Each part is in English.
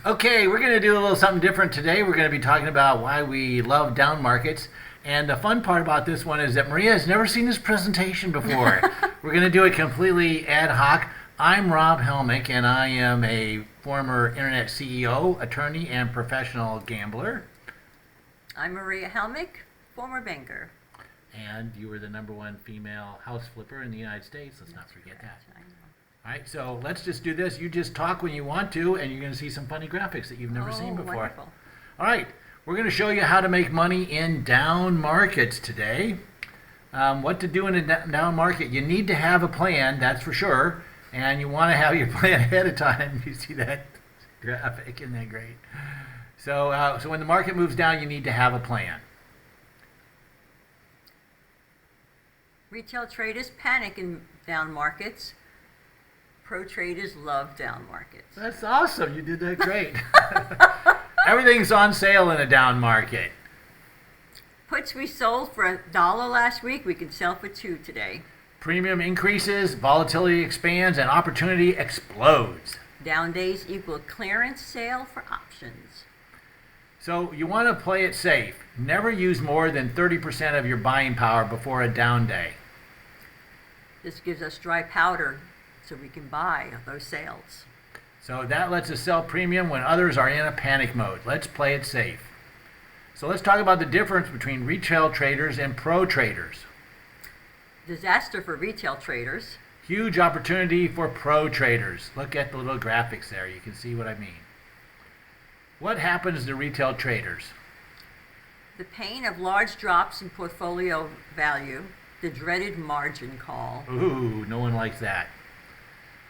Okay, we're going to do a little something different today. We're going to be talking about why we love down markets. And the fun part about this one is that Maria has never seen this presentation before. We're going to do it completely ad hoc. I'm Rob Helmick, and I am a former internet CEO, attorney, and professional gambler. I'm Maria Helmick, former banker. And you were the #1 female house flipper in the United States. Let's not forget that. I know. All right, so let's just do this. You just talk when you want to, and you're going to see some funny graphics that you've never seen before. Wonderful. All right, we're going to show you how to make money in down markets today. What to do in a down market. You need to have a plan, that's for sure, and you want to have your plan ahead of time. You see that graphic? Isn't that great? So when the market moves down, you need to have a plan. Retail traders panic in down markets. Pro traders love down markets. That's awesome. You did that great. Everything's on sale in a down market. Puts we sold for $1 last week, we can sell for $2 today. Premium increases, volatility expands, and opportunity explodes. Down days equal clearance sale for options. So you want to play it safe. Never use more than 30% of your buying power before a down day. This gives us dry powder so we can buy those sales. So that lets us sell premium when others are in a panic mode. Let's play it safe. So let's talk about the difference between retail traders and pro traders. Disaster for retail traders. Huge opportunity for pro traders. Look at the little graphics there. You can see what I mean. What happens to retail traders? The pain of large drops in portfolio value. The dreaded margin call. Ooh, no one likes that.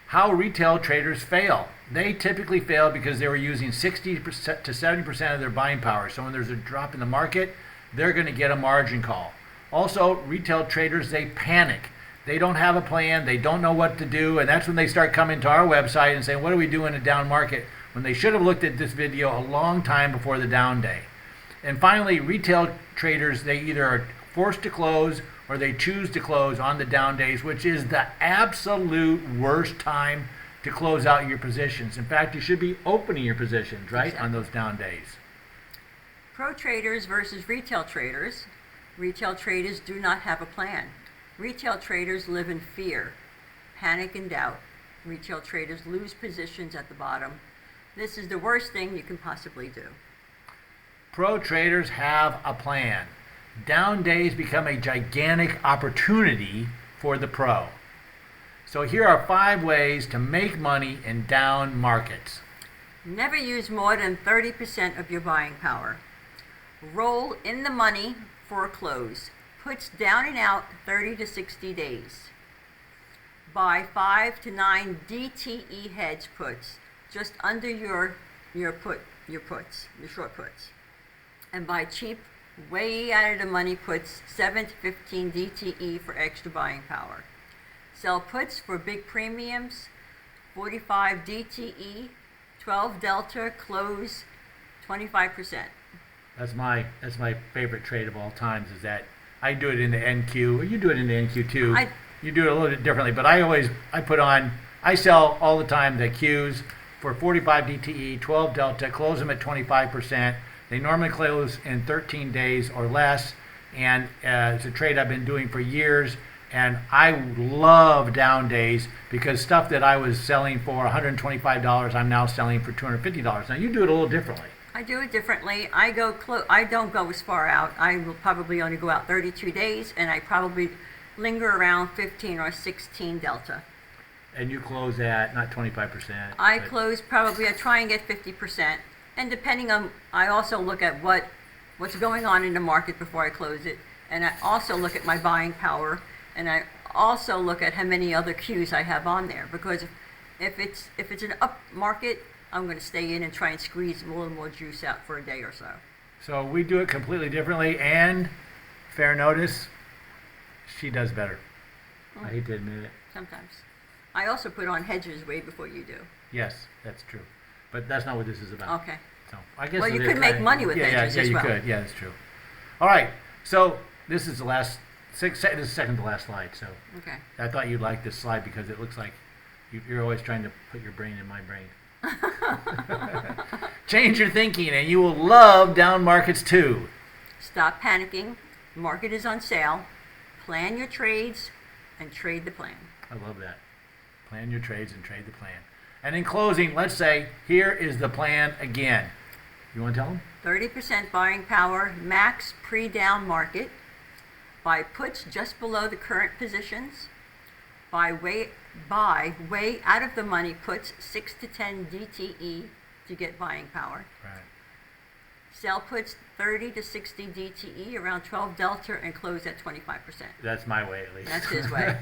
How retail traders fail. They typically fail because they were using 60% to 70% of their buying power. So when there's a drop in the market, they're going to get a margin call. Also, retail traders, they panic. They don't have a plan. They don't know what to do. And that's when they start coming to our website and saying, what do we do in a down market? When they should have looked at this video a long time before the down day. And finally, retail traders, they either are forced to close or they choose to close on the down days, which is the absolute worst time to close out your positions. In fact, you should be opening your positions, right, Exactly. on those down days. Pro traders versus retail traders. Retail traders do not have a plan. Retail traders live in fear, panic and doubt. Retail traders lose positions at the bottom. This is the worst thing you can possibly do. Pro traders have a plan. Down days become a gigantic opportunity for the pro. So here are 5 ways to make money in down markets. Never use more than 30% of your buying power. Roll in the money for a close. Puts down and out 30 to 60 days. Buy 5 to 9 DTE hedge puts, just under your short puts. And buy cheap, way out of the money puts 7 to 15 DTE for extra buying power. Sell puts for big premiums, 45 DTE, 12 delta, close 25%. That's my favorite trade of all times, is that I do it in the NQ, or you do it in the NQ too. You do it a little bit differently, but I sell all the time the Qs for 45 DTE, 12 delta, close them at 25%. They normally close in 13 days or less, and it's a trade I've been doing for years, and I love down days because stuff that I was selling for $125, I'm now selling for $250. Now you do it a little differently. I do it differently. I don't go as far out. I will probably only go out 32 days, and I probably linger around 15 or 16 delta. And you close at not 25%. I try and get 50%. And depending on, I also look at what's going on in the market before I close it. And I also look at my buying power. And I also look at how many other Qs I have on there. Because if it's an up market, I'm going to stay in and try and squeeze a little more juice out for a day or so. So we do it completely differently, and fair notice, she does better. I hate to admit it. Sometimes. I also put on hedges way before you do. Yes, that's true. But that's not what this is about. Okay. So I guess Well, you could make money with hedges yeah, as well. you could. Yeah, that's true. All right. So this is this is second to last slide. So Okay. I thought you'd like this slide because it looks like you're always trying to put your brain in my brain. Change your thinking and you will love down markets too. Stop panicking. Market is on sale. Plan your trades and trade the plan. I love that. Plan your trades and trade the plan. And in closing, let's say, here is the plan again. You want to tell them? 30% buying power, max pre-down market. Buy puts just below the current positions. Buy way out of the money puts 6 to 10 DTE to get buying power. Right. Sell puts 30 to 60 DTE around 12 delta and close at 25%. That's my way, at least. That's his way.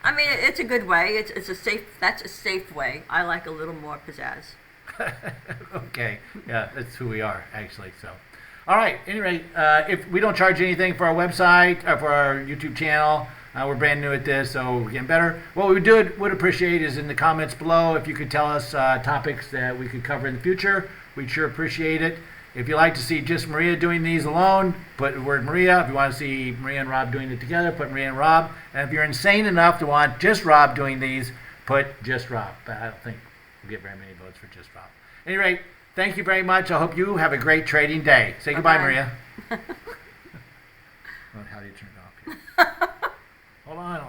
I mean, it's a good way. It's a safe. That's a safe way. I like a little more pizzazz. Okay. Yeah, that's who we are, actually. So, all right. Anyway, if we don't charge anything for our website or for our YouTube channel, we're brand new at this, so we're getting better. What we would appreciate is in the comments below if you could tell us topics that we could cover in the future. We'd sure appreciate it. If you like to see just Maria doing these alone, put the word Maria. If you want to see Maria and Rob doing it together, put Maria and Rob. And if you're insane enough to want just Rob doing these, put just Rob. But I don't think we'll get very many votes for just Rob. At any rate, thank you very much. I hope you have a great trading day. Say goodbye, Maria. Well, how do you turn it off here? Hold on.